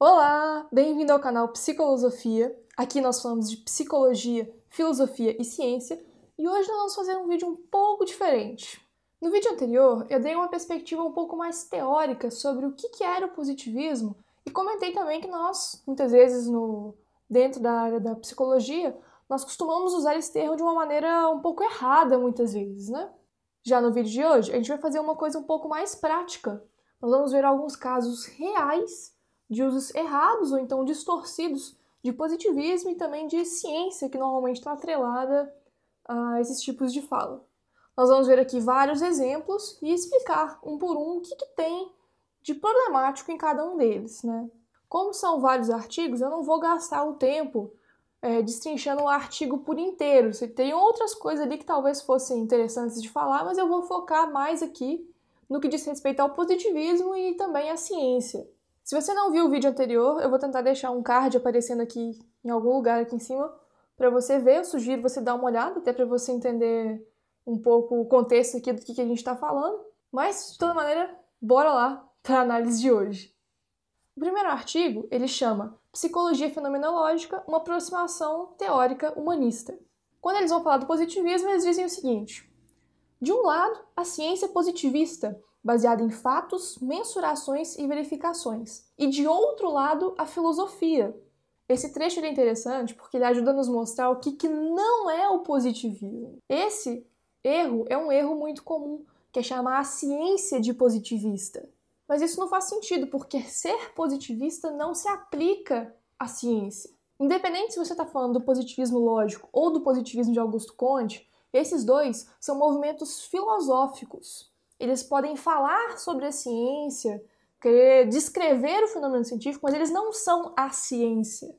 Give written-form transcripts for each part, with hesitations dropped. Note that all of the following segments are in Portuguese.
Olá, bem-vindo ao canal Psicolosofia. Aqui nós falamos de psicologia, filosofia e ciência, e hoje nós vamos fazer um vídeo um pouco diferente. No vídeo anterior, eu dei uma perspectiva um pouco mais teórica sobre o que era o positivismo e comentei também que nós, muitas vezes dentro da área da psicologia, nós costumamos usar esse termo de uma maneira um pouco errada muitas vezes, né? Já no vídeo de hoje, a gente vai fazer uma coisa um pouco mais prática. Nós vamos ver alguns casos reais de usos errados ou então distorcidos de positivismo e também de ciência, que normalmente está atrelada a esses tipos de fala. Nós vamos ver aqui vários exemplos e explicar um por um o que tem de problemático em cada um deles, né? Como são vários artigos, eu não vou gastar o tempo destrinchando o artigo por inteiro. Tem outras coisas ali que talvez fossem interessantes de falar, mas eu vou focar mais aqui no que diz respeito ao positivismo e também à ciência. Se você não viu o vídeo anterior, eu vou tentar deixar um card aparecendo aqui em algum lugar aqui em cima para você ver. Eu sugiro você dar uma olhada, até para você entender um pouco o contexto aqui do que a gente está falando. Mas, de toda maneira, bora lá para a análise de hoje. O primeiro artigo, ele chama Psicologia Fenomenológica, uma aproximação teórica humanista. Quando eles vão falar do positivismo, eles dizem o seguinte: de um lado, a ciência positivista, baseada em fatos, mensurações e verificações. E de outro lado, a filosofia. Esse trecho é interessante porque ele ajuda a nos mostrar o que não é o positivismo. Esse erro é um erro muito comum, que é chamar a ciência de positivista. Mas isso não faz sentido, porque ser positivista não se aplica à ciência. Independente se você está falando do positivismo lógico ou do positivismo de Augusto Comte, esses dois são movimentos filosóficos. Eles podem falar sobre a ciência, querer descrever o fenômeno científico, mas eles não são a ciência.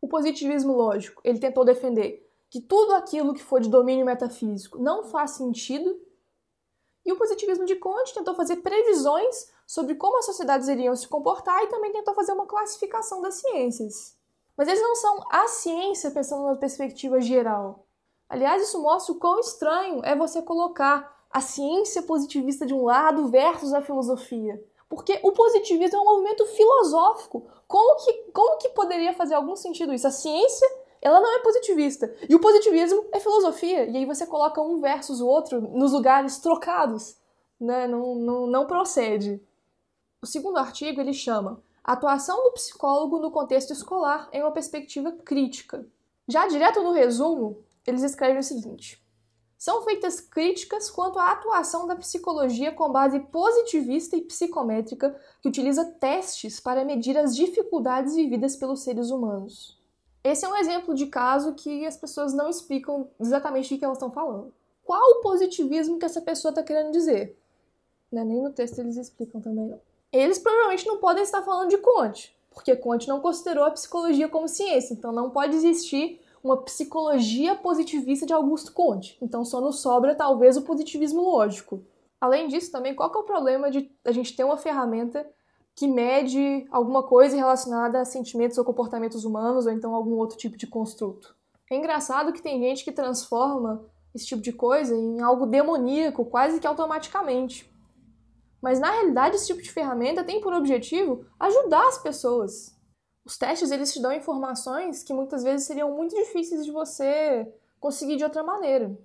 O positivismo lógico, ele tentou defender que tudo aquilo que for de domínio metafísico não faz sentido, e o positivismo de Comte tentou fazer previsões sobre como as sociedades iriam se comportar e também tentou fazer uma classificação das ciências. Mas eles não são a ciência pensando numa perspectiva geral. Aliás, isso mostra o quão estranho é você colocar a ciência positivista de um lado versus a filosofia. Porque o positivismo é um movimento filosófico. Como que poderia fazer algum sentido isso? A ciência, ela não é positivista. E o positivismo é filosofia. E aí você coloca um versus o outro nos lugares trocados. Né? Não procede. O segundo artigo, ele chama Atuação do psicólogo no contexto escolar em uma perspectiva crítica. Já direto no resumo, eles escrevem o seguinte: são feitas críticas quanto à atuação da psicologia com base positivista e psicométrica que utiliza testes para medir as dificuldades vividas pelos seres humanos. Esse é um exemplo de caso que as pessoas não explicam exatamente o que elas estão falando. Qual o positivismo que essa pessoa está querendo dizer? Nem no texto eles explicam também, não. Eles provavelmente não podem estar falando de Comte, porque Comte não considerou a psicologia como ciência, então não pode existir uma psicologia positivista de Augusto Comte. Então só nos sobra talvez o positivismo lógico. Além disso também, qual que é o problema de a gente ter uma ferramenta que mede alguma coisa relacionada a sentimentos ou comportamentos humanos ou então algum outro tipo de construto? É engraçado que tem gente que transforma esse tipo de coisa em algo demoníaco quase que automaticamente. Mas na realidade esse tipo de ferramenta tem por objetivo ajudar as pessoas. Os testes, eles te dão informações que muitas vezes seriam muito difíceis de você conseguir de outra maneira.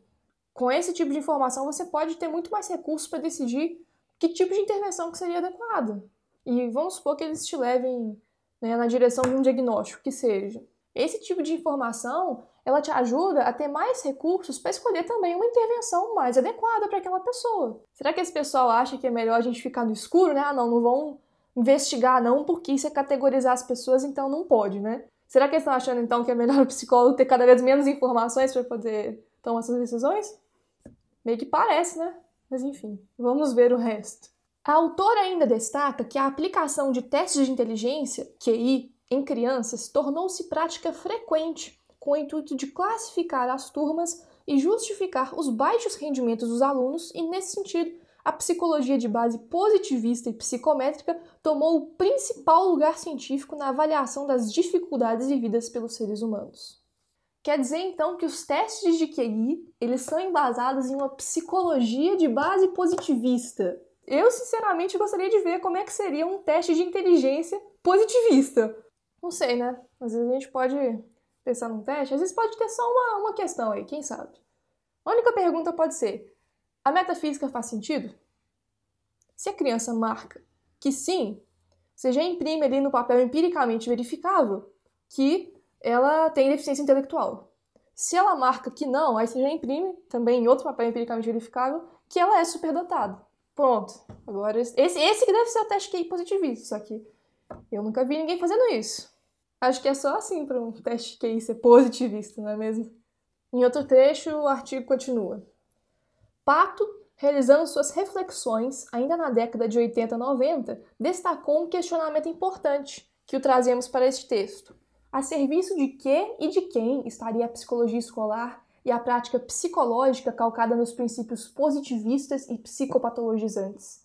Com esse tipo de informação, você pode ter muito mais recursos para decidir que tipo de intervenção que seria adequada. E vamos supor que eles te levem, né, na direção de um diagnóstico, que seja. Esse tipo de informação, ela te ajuda a ter mais recursos para escolher também uma intervenção mais adequada para aquela pessoa. Será que esse pessoal acha que é melhor a gente ficar no escuro, né? Não vão investigar não, porque isso é categorizar as pessoas, então não pode, né? Será que eles estão achando então que é melhor o psicólogo ter cada vez menos informações para poder tomar essas decisões? Meio que parece, né? Mas enfim, vamos ver o resto. A autora ainda destaca que a aplicação de testes de inteligência, QI, em crianças tornou-se prática frequente com o intuito de classificar as turmas e justificar os baixos rendimentos dos alunos e, nesse sentido, a psicologia de base positivista e psicométrica tomou o principal lugar científico na avaliação das dificuldades vividas pelos seres humanos. Quer dizer, então, que os testes de QI, eles são embasados em uma psicologia de base positivista. Eu, sinceramente, gostaria de ver como é que seria um teste de inteligência positivista. Não sei, né? Às vezes a gente pode pensar num teste, às vezes pode ter só uma questão aí, quem sabe? A única pergunta pode ser: a metafísica faz sentido? Se a criança marca que sim, você já imprime ali no papel empiricamente verificável que ela tem deficiência intelectual. Se ela marca que não, aí você já imprime também em outro papel empiricamente verificável que ela é superdotada. Pronto. Agora, esse que deve ser o teste QI positivista, só que eu nunca vi ninguém fazendo isso. Acho que é só assim para um teste QI ser positivista, não é mesmo? Em outro trecho, o artigo continua. Pato, realizando suas reflexões, ainda na década de 80 e 90, destacou um questionamento importante que o trazemos para este texto. A serviço de que e de quem estaria a psicologia escolar e a prática psicológica calcada nos princípios positivistas e psicopatologizantes?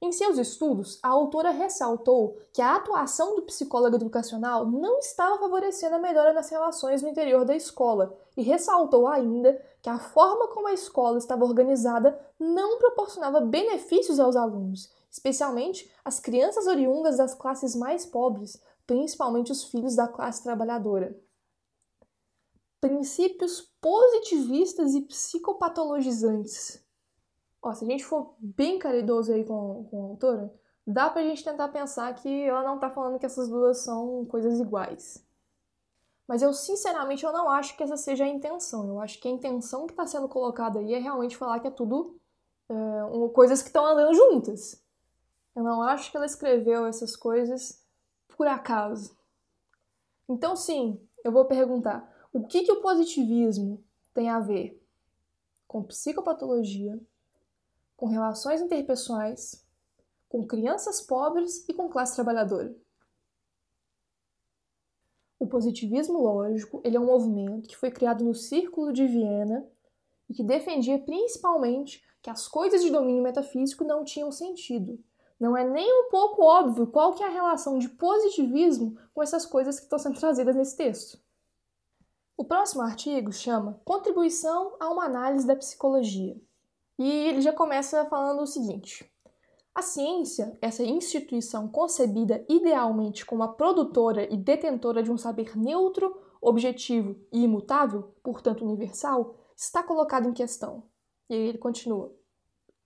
Em seus estudos, a autora ressaltou que a atuação do psicólogo educacional não estava favorecendo a melhora nas relações no interior da escola e ressaltou ainda que a forma como a escola estava organizada não proporcionava benefícios aos alunos, especialmente as crianças oriundas das classes mais pobres, principalmente os filhos da classe trabalhadora. Princípios positivistas e psicopatologizantes. Ó, se a gente for bem caridoso aí com a autora, dá pra gente tentar pensar que ela não tá falando que essas duas são coisas iguais. Mas eu, sinceramente, eu não acho que essa seja a intenção. Eu acho que a intenção que está sendo colocada aí é realmente falar que é tudo coisas que estão andando juntas. Eu não acho que ela escreveu essas coisas por acaso. Então, sim, eu vou perguntar, o que o positivismo tem a ver com psicopatologia, com relações interpessoais, com crianças pobres e com classe trabalhadora? O positivismo lógico, ele é um movimento que foi criado no Círculo de Viena e que defendia principalmente que as coisas de domínio metafísico não tinham sentido. Não é nem um pouco óbvio qual que é a relação de positivismo com essas coisas que estão sendo trazidas nesse texto. O próximo artigo chama Contribuição a uma análise da psicologia. E ele já começa falando o seguinte: a ciência, essa instituição concebida idealmente como a produtora e detentora de um saber neutro, objetivo e imutável, portanto universal, está colocada em questão. E aí ele continua.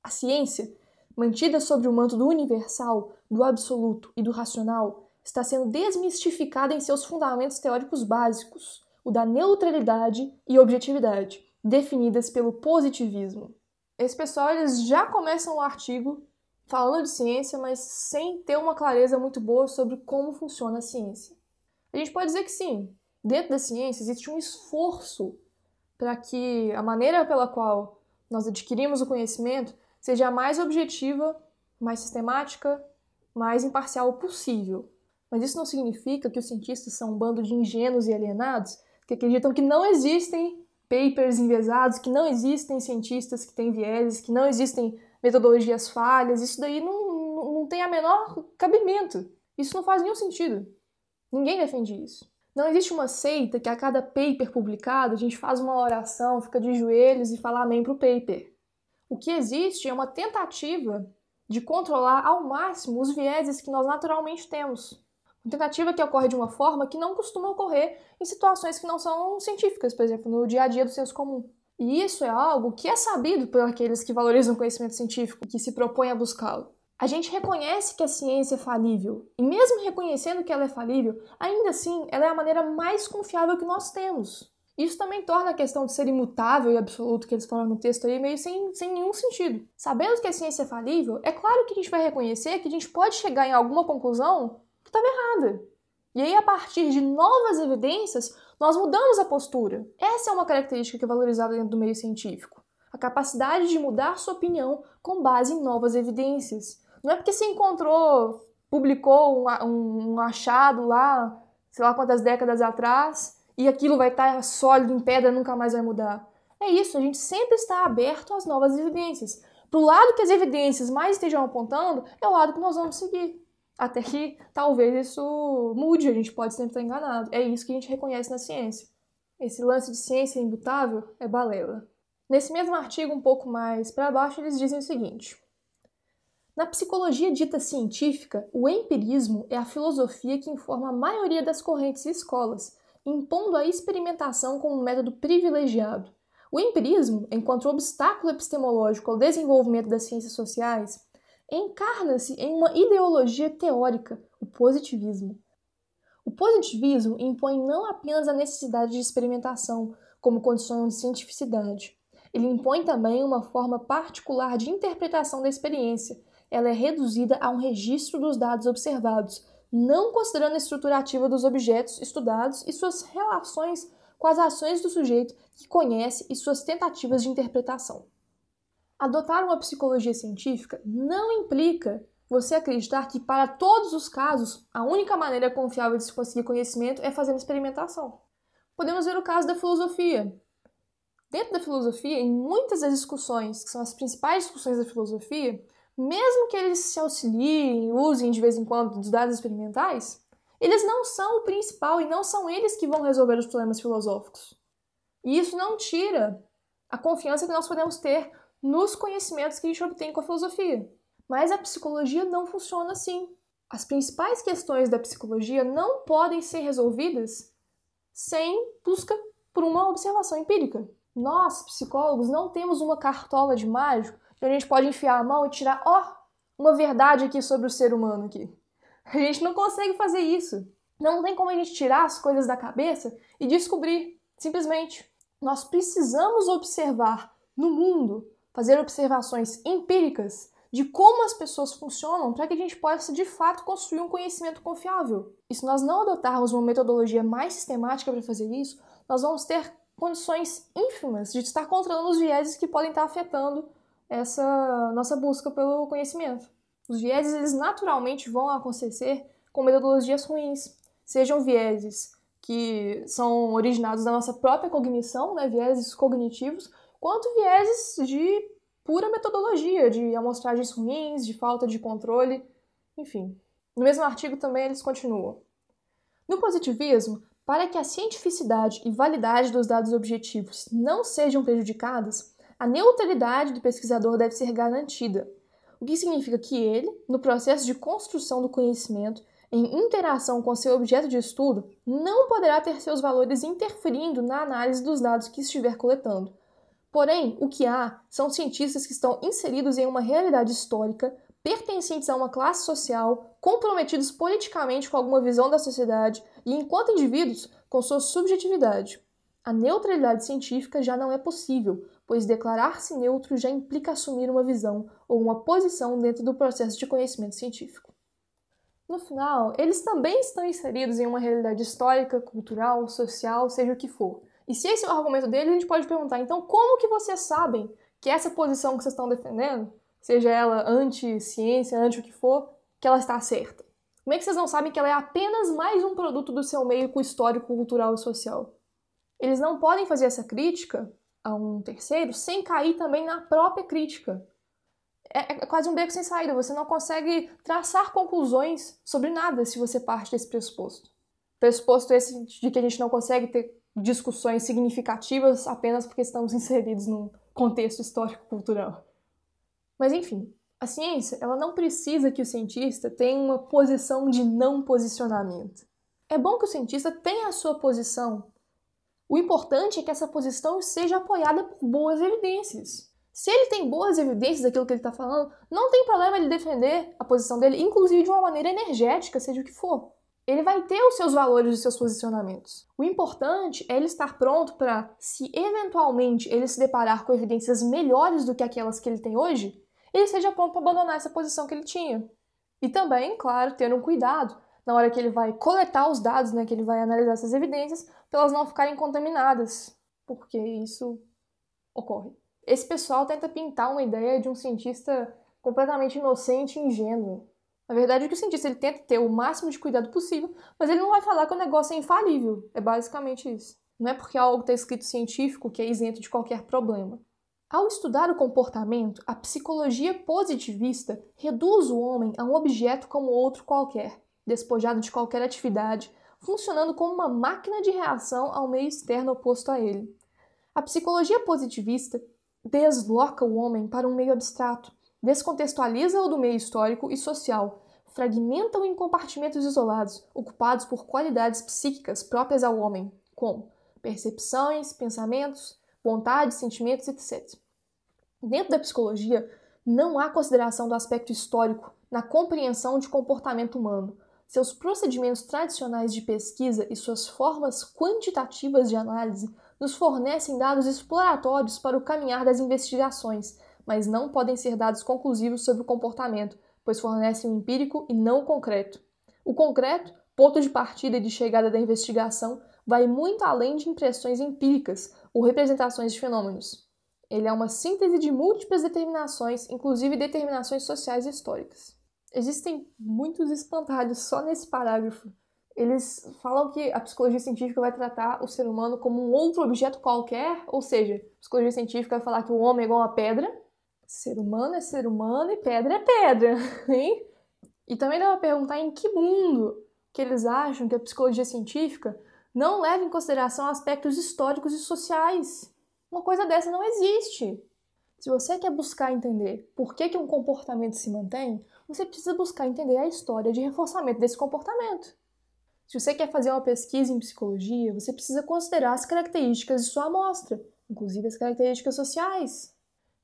A ciência, mantida sob o manto do universal, do absoluto e do racional, está sendo desmistificada em seus fundamentos teóricos básicos, o da neutralidade e objetividade, definidas pelo positivismo. Esse pessoal, eles já começam o artigo falando de ciência, mas sem ter uma clareza muito boa sobre como funciona a ciência. A gente pode dizer que sim, dentro da ciência existe um esforço para que a maneira pela qual nós adquirimos o conhecimento seja a mais objetiva, mais sistemática, mais imparcial possível. Mas isso não significa que os cientistas são um bando de ingênuos e alienados que acreditam que não existem papers enviesados, que não existem cientistas que têm vieses, que não existem metodologias falhas. Isso daí não tem a menor cabimento. Isso não faz nenhum sentido. Ninguém defende isso. Não existe uma seita que a cada paper publicado a gente faz uma oração, fica de joelhos e fala amém pro paper. O que existe é uma tentativa de controlar ao máximo os vieses que nós naturalmente temos. Uma tentativa que ocorre de uma forma que não costuma ocorrer em situações que não são científicas, por exemplo, no dia a dia do senso comum. E isso é algo que é sabido por aqueles que valorizam o conhecimento científico, que se propõem a buscá-lo. A gente reconhece que a ciência é falível, e mesmo reconhecendo que ela é falível, ainda assim ela é a maneira mais confiável que nós temos. Isso também torna a questão de ser imutável e absoluto que eles falam no texto aí meio sem nenhum sentido. Sabendo que a ciência é falível, é claro que a gente vai reconhecer que a gente pode chegar em alguma conclusão que estava errada. E aí, a partir de novas evidências, nós mudamos a postura. Essa é uma característica que é valorizada dentro do meio científico. A capacidade de mudar sua opinião com base em novas evidências. Não é porque você encontrou, publicou um achado lá, sei lá quantas décadas atrás, e aquilo vai estar sólido em pedra e nunca mais vai mudar. É isso, a gente sempre está aberto às novas evidências. Pro lado que as evidências mais estejam apontando, é o lado que nós vamos seguir. Até que talvez isso mude, a gente pode sempre estar enganado. É isso que a gente reconhece na ciência. Esse lance de ciência imutável é balela. Nesse mesmo artigo, um pouco mais para baixo, eles dizem o seguinte: Na psicologia dita científica, o empirismo é a filosofia que informa a maioria das correntes e escolas, impondo a experimentação como um método privilegiado. O empirismo, enquanto obstáculo epistemológico ao desenvolvimento das ciências sociais, encarna-se em uma ideologia teórica, o positivismo. O positivismo impõe não apenas a necessidade de experimentação como condição de cientificidade. Ele impõe também uma forma particular de interpretação da experiência. Ela é reduzida a um registro dos dados observados, não considerando a estrutura ativa dos objetos estudados e suas relações com as ações do sujeito que conhece e suas tentativas de interpretação. Adotar uma psicologia científica não implica você acreditar que, para todos os casos, a única maneira confiável de se conseguir conhecimento é fazendo experimentação. Podemos ver o caso da filosofia. Dentro da filosofia, em muitas das discussões, que são as principais discussões da filosofia, mesmo que eles se auxiliem, usem de vez em quando dos dados experimentais, eles não são o principal e não são eles que vão resolver os problemas filosóficos. E isso não tira a confiança que nós podemos ter nos conhecimentos que a gente obtém com a filosofia. Mas a psicologia não funciona assim. As principais questões da psicologia não podem ser resolvidas sem busca por uma observação empírica. Nós, psicólogos, não temos uma cartola de mágico que a gente pode enfiar a mão e tirar, uma verdade aqui sobre o ser humano aqui. A gente não consegue fazer isso. Não tem como a gente tirar as coisas da cabeça e descobrir, simplesmente. Nós precisamos observar no mundo, fazer observações empíricas de como as pessoas funcionam para que a gente possa, de fato, construir um conhecimento confiável. E se nós não adotarmos uma metodologia mais sistemática para fazer isso, nós vamos ter condições ínfimas de estar controlando os vieses que podem estar afetando essa nossa busca pelo conhecimento. Os vieses, eles naturalmente vão acontecer com metodologias ruins, sejam vieses que são originados da nossa própria cognição, né, vieses cognitivos, quanto vieses de pura metodologia, de amostragens ruins, de falta de controle, enfim. No mesmo artigo também eles continuam. No positivismo, para que a cientificidade e validade dos dados objetivos não sejam prejudicadas, a neutralidade do pesquisador deve ser garantida, o que significa que ele, no processo de construção do conhecimento, em interação com seu objeto de estudo, não poderá ter seus valores interferindo na análise dos dados que estiver coletando. Porém, o que há são cientistas que estão inseridos em uma realidade histórica, pertencentes a uma classe social, comprometidos politicamente com alguma visão da sociedade e, enquanto indivíduos, com sua subjetividade. A neutralidade científica já não é possível, pois declarar-se neutro já implica assumir uma visão ou uma posição dentro do processo de conhecimento científico. No final, eles também estão inseridos em uma realidade histórica, cultural, social, seja o que for. E se esse é o argumento dele, a gente pode perguntar, então, como que vocês sabem que essa posição que vocês estão defendendo, seja ela anti-ciência, anti o que for, que ela está certa? Como é que vocês não sabem que ela é apenas mais um produto do seu meio histórico, cultural e social? Eles não podem fazer essa crítica a um terceiro sem cair também na própria crítica. É quase um beco sem saída, você não consegue traçar conclusões sobre nada se você parte desse pressuposto. Pressuposto esse de que a gente não consegue ter discussões significativas apenas porque estamos inseridos num contexto histórico-cultural. Mas enfim, a ciência ela não precisa que o cientista tenha uma posição de não posicionamento. É bom que o cientista tenha a sua posição. O importante é que essa posição seja apoiada por boas evidências. Se ele tem boas evidências daquilo que ele está falando, não tem problema ele defender a posição dele, inclusive de uma maneira energética, seja o que for. Ele vai ter os seus valores e os seus posicionamentos. O importante é ele estar pronto para, se eventualmente ele se deparar com evidências melhores do que aquelas que ele tem hoje, ele seja pronto para abandonar essa posição que ele tinha. E também, claro, ter um cuidado na hora que ele vai coletar os dados, né, que ele vai analisar essas evidências, para elas não ficarem contaminadas, porque isso ocorre. Esse pessoal tenta pintar uma ideia de um cientista completamente inocente e ingênuo. Na verdade, é que o cientista ele tenta ter o máximo de cuidado possível, mas ele não vai falar que o negócio é infalível. É basicamente isso. Não é porque algo está escrito científico que é isento de qualquer problema. Ao estudar o comportamento, a psicologia positivista reduz o homem a um objeto como outro qualquer, despojado de qualquer atividade, funcionando como uma máquina de reação ao meio externo oposto a ele. A psicologia positivista desloca o homem para um meio abstrato, descontextualiza-o do meio histórico e social, fragmenta-o em compartimentos isolados, ocupados por qualidades psíquicas próprias ao homem, como percepções, pensamentos, vontades, sentimentos, etc. Dentro da psicologia, não há consideração do aspecto histórico na compreensão de comportamento humano. Seus procedimentos tradicionais de pesquisa e suas formas quantitativas de análise nos fornecem dados exploratórios para o caminhar das investigações, mas não podem ser dados conclusivos sobre o comportamento, pois fornecem o empírico e não o concreto. O concreto, ponto de partida e de chegada da investigação, vai muito além de impressões empíricas ou representações de fenômenos. Ele é uma síntese de múltiplas determinações, inclusive determinações sociais e históricas. Existem muitos espantalhos só nesse parágrafo. Eles falam que a psicologia científica vai tratar o ser humano como um outro objeto qualquer, ou seja, a psicologia científica vai falar que o homem é igual a uma pedra, ser humano é ser humano e pedra é pedra. Hein? E também dá pra perguntar em que mundo que eles acham que a psicologia científica não leva em consideração aspectos históricos e sociais. Uma coisa dessa não existe. Se você quer buscar entender por que um comportamento se mantém, você precisa buscar entender a história de reforçamento desse comportamento. Se você quer fazer uma pesquisa em psicologia, você precisa considerar as características de sua amostra, inclusive as características sociais.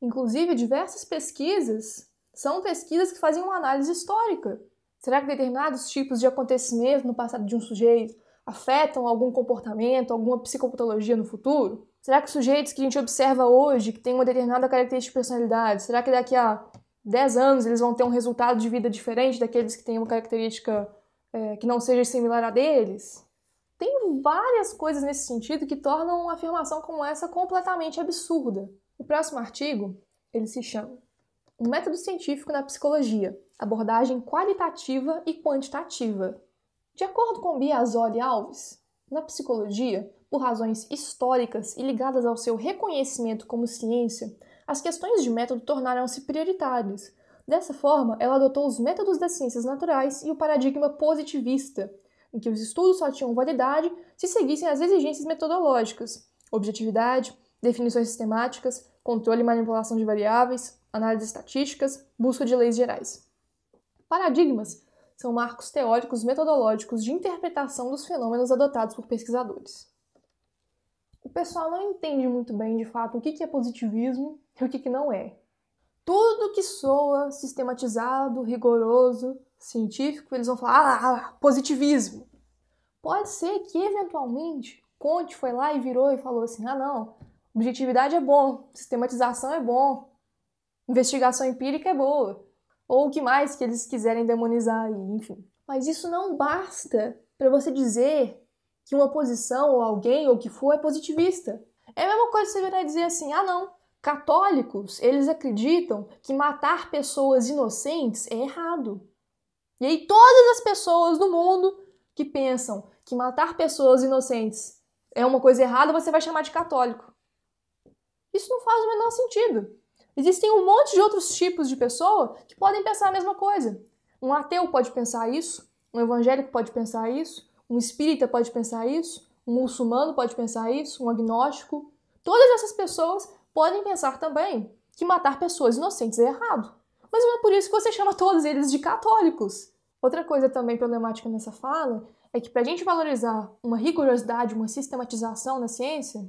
Inclusive, diversas pesquisas são pesquisas que fazem uma análise histórica. Será que determinados tipos de acontecimentos no passado de um sujeito afetam algum comportamento, alguma psicopatologia no futuro? Será que sujeitos que a gente observa hoje, que têm uma determinada característica de personalidade, será que daqui a 10 anos eles vão ter um resultado de vida diferente daqueles que têm uma característica que não seja similar a deles? Tem várias coisas nesse sentido que tornam uma afirmação como essa completamente absurda. O próximo artigo, ele se chama Um método científico na psicologia, abordagem qualitativa e quantitativa. De acordo com Biasoli Alves, na psicologia, por razões históricas e ligadas ao seu reconhecimento como ciência, as questões de método tornaram-se prioritárias. Dessa forma, ela adotou os métodos das ciências naturais e o paradigma positivista, em que os estudos só tinham validade se seguissem as exigências metodológicas, objetividade, definições sistemáticas, controle e manipulação de variáveis, análises estatísticas, busca de leis gerais. Paradigmas são marcos teóricos metodológicos de interpretação dos fenômenos adotados por pesquisadores. O pessoal não entende muito bem, de fato, o que é positivismo e o que não é. Tudo que soa sistematizado, rigoroso, científico, eles vão falar, positivismo. Pode ser que, eventualmente, Conte foi lá e virou e falou assim, não, objetividade é bom, sistematização é bom, investigação empírica é boa. Ou o que mais que eles quiserem demonizar aí, enfim. Mas isso não basta para você dizer que uma posição ou alguém ou o que for é positivista. É a mesma coisa que você virar e dizer assim, não, católicos, eles acreditam que matar pessoas inocentes é errado. E aí todas as pessoas do mundo que pensam que matar pessoas inocentes é uma coisa errada, você vai chamar de católico. Isso não faz o menor sentido. Existem um monte de outros tipos de pessoa que podem pensar a mesma coisa. Um ateu pode pensar isso, um evangélico pode pensar isso, um espírita pode pensar isso, um muçulmano pode pensar isso, um agnóstico. Todas essas pessoas podem pensar também que matar pessoas inocentes é errado. Mas não é por isso que você chama todos eles de católicos. Outra coisa também problemática nessa fala é que para a gente valorizar uma rigorosidade, uma sistematização na ciência,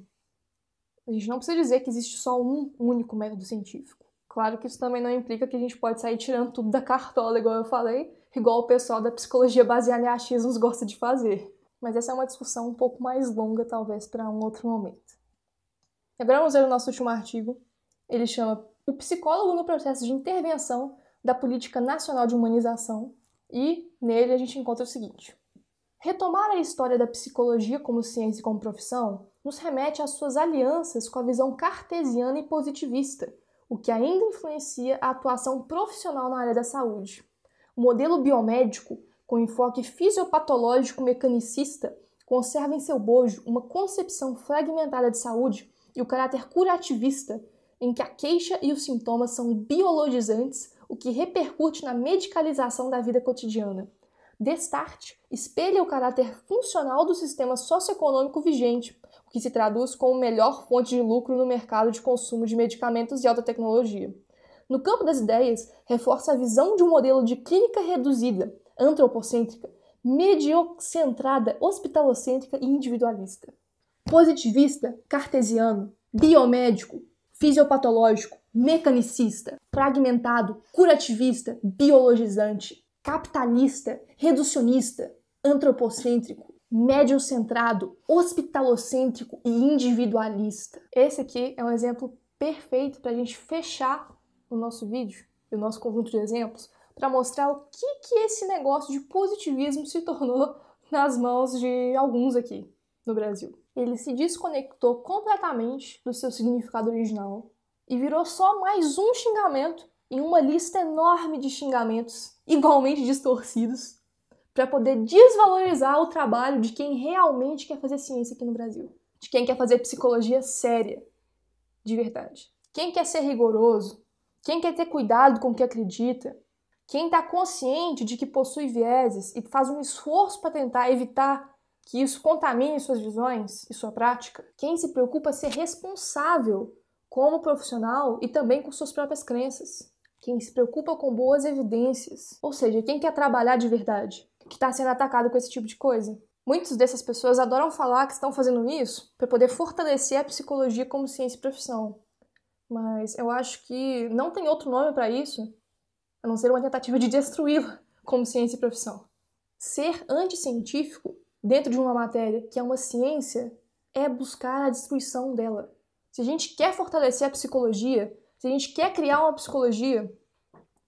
a gente não precisa dizer que existe só um único método científico. Claro que isso também não implica que a gente pode sair tirando tudo da cartola, igual eu falei, igual o pessoal da psicologia baseada em achismos gosta de fazer. Mas essa é uma discussão um pouco mais longa, talvez, para um outro momento. Agora vamos ver o nosso último artigo. Ele chama O Psicólogo no Processo de Intervenção da Política Nacional de Humanização. E nele a gente encontra o seguinte. Retomar a história da psicologia como ciência e como profissão nos remete às suas alianças com a visão cartesiana e positivista, o que ainda influencia a atuação profissional na área da saúde. O modelo biomédico, com enfoque fisiopatológico mecanicista, conserva em seu bojo uma concepção fragmentada de saúde e o caráter curativista, em que a queixa e os sintomas são biologizantes, o que repercute na medicalização da vida cotidiana. Destarte espelha o caráter funcional do sistema socioeconômico vigente, o que se traduz como melhor fonte de lucro no mercado de consumo de medicamentos de alta tecnologia. No campo das ideias, reforça a visão de um modelo de clínica reduzida, antropocêntrica, mediocentrada, hospitalocêntrica e individualista. Positivista, cartesiano, biomédico, fisiopatológico, mecanicista, fragmentado, curativista, biologizante, capitalista, reducionista, antropocêntrico, mediocentrado, hospitalocêntrico e individualista. Esse aqui é um exemplo perfeito para a gente fechar o nosso vídeo, o nosso conjunto de exemplos, para mostrar o que esse negócio de positivismo se tornou nas mãos de alguns aqui no Brasil. Ele se desconectou completamente do seu significado original e virou só mais um xingamento em uma lista enorme de xingamentos igualmente distorcidos para poder desvalorizar o trabalho de quem realmente quer fazer ciência aqui no Brasil, de quem quer fazer psicologia séria, de verdade. Quem quer ser rigoroso, quem quer ter cuidado com o que acredita, quem está consciente de que possui vieses e faz um esforço para tentar evitar que isso contamine suas visões e sua prática, quem se preocupa em ser responsável como profissional e também com suas próprias crenças, quem se preocupa com boas evidências, ou seja, quem quer trabalhar de verdade, que está sendo atacado com esse tipo de coisa. Muitas dessas pessoas adoram falar que estão fazendo isso para poder fortalecer a psicologia como ciência e profissão, mas eu acho que não tem outro nome para isso a não ser uma tentativa de destruí-la como ciência e profissão. Ser anticientífico dentro de uma matéria que é uma ciência é buscar a destruição dela. Se a gente quer fortalecer a psicologia, se a gente quer criar uma psicologia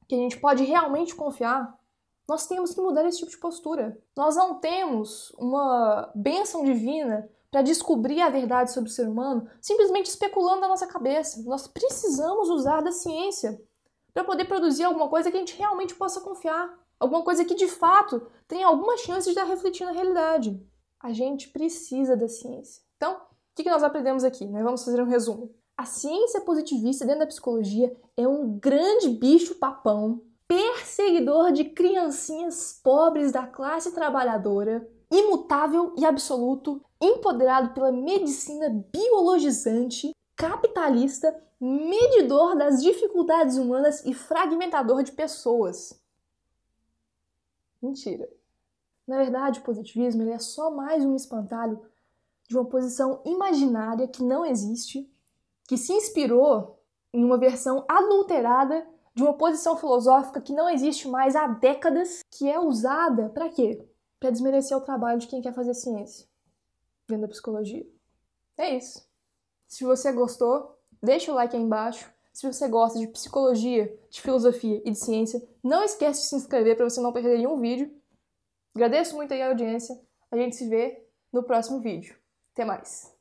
que a gente pode realmente confiar, nós temos que mudar esse tipo de postura. Nós não temos uma bênção divina para descobrir a verdade sobre o ser humano simplesmente especulando na nossa cabeça. Nós precisamos usar da ciência para poder produzir alguma coisa que a gente realmente possa confiar. Alguma coisa que, de fato, tenha alguma chance de estar refletindo a realidade. A gente precisa da ciência. Então, o que nós aprendemos aqui? Nós vamos fazer um resumo. A ciência positivista dentro da psicologia é um grande bicho papão, perseguidor de criancinhas pobres da classe trabalhadora, imutável e absoluto, empoderado pela medicina biologizante, capitalista, medidor das dificuldades humanas e fragmentador de pessoas. Mentira. Na verdade, o positivismo ele é só mais um espantalho de uma posição imaginária que não existe, que se inspirou em uma versão adulterada de uma posição filosófica que não existe mais há décadas, que é usada para quê? Para desmerecer o trabalho de quem quer fazer ciência dentro da psicologia. É isso. Se você gostou, deixa o like aí embaixo. Se você gosta de psicologia, de filosofia e de ciência, não esquece de se inscrever para você não perder nenhum vídeo. Agradeço muito aí a audiência. A gente se vê no próximo vídeo. Até mais!